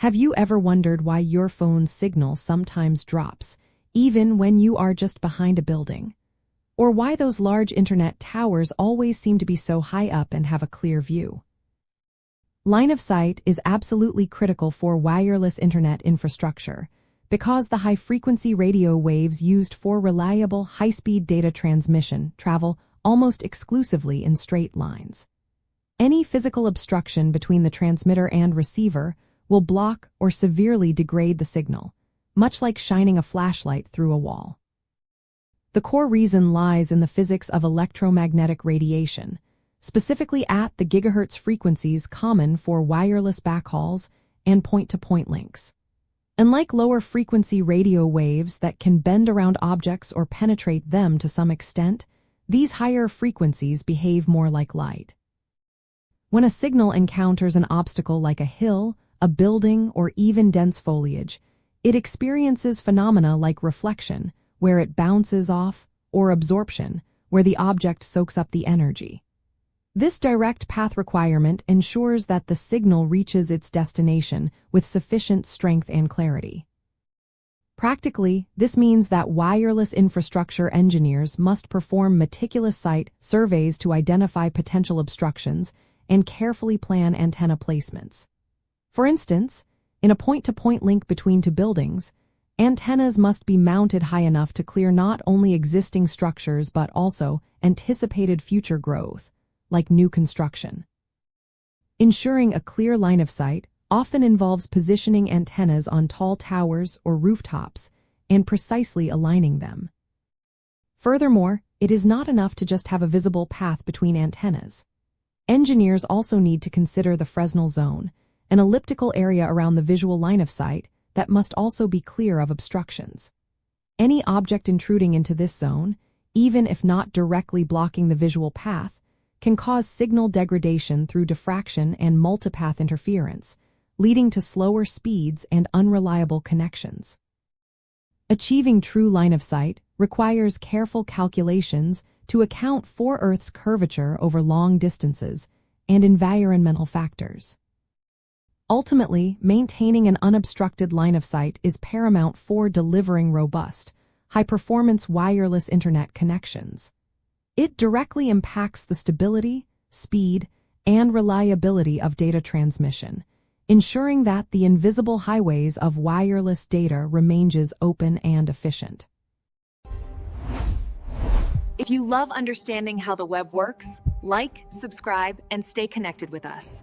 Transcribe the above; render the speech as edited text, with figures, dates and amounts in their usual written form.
Have you ever wondered why your phone's signal sometimes drops, even when you are just behind a building? Or why those large internet towers always seem to be so high up and have a clear view? Line of sight is absolutely critical for wireless internet infrastructure because the high-frequency radio waves used for reliable, high-speed data transmission travel almost exclusively in straight lines. Any physical obstruction between the transmitter and receiver will block or severely degrade the signal, much like shining a flashlight through a wall. The core reason lies in the physics of electromagnetic radiation, specifically at the gigahertz frequencies common for wireless backhauls and point-to-point links. Unlike lower-frequency radio waves that can bend around objects or penetrate them to some extent, these higher frequencies behave more like light. When a signal encounters an obstacle like a hill, a building, or even dense foliage, it experiences phenomena like reflection, where it bounces off, or absorption, where the object soaks up the energy. This direct path requirement ensures that the signal reaches its destination with sufficient strength and clarity. Practically, this means that wireless infrastructure engineers must perform meticulous site surveys to identify potential obstructions and carefully plan antenna placements. For instance, in a point-to-point link between two buildings, antennas must be mounted high enough to clear not only existing structures but also anticipated future growth, like new construction. Ensuring a clear line of sight often involves positioning antennas on tall towers or rooftops and precisely aligning them. Furthermore, it is not enough to just have a visible path between antennas. Engineers also need to consider the Fresnel zone, an elliptical area around the visual line of sight that must also be clear of obstructions. Any object intruding into this zone, even if not directly blocking the visual path, can cause signal degradation through diffraction and multipath interference, leading to slower speeds and unreliable connections. Achieving true line of sight requires careful calculations to account for Earth's curvature over long distances and environmental factors. Ultimately, maintaining an unobstructed line of sight is paramount for delivering robust, high-performance wireless internet connections. It directly impacts the stability, speed, and reliability of data transmission, ensuring that the invisible highways of wireless data remains open and efficient. If you love understanding how the web works, like, subscribe, and stay connected with us.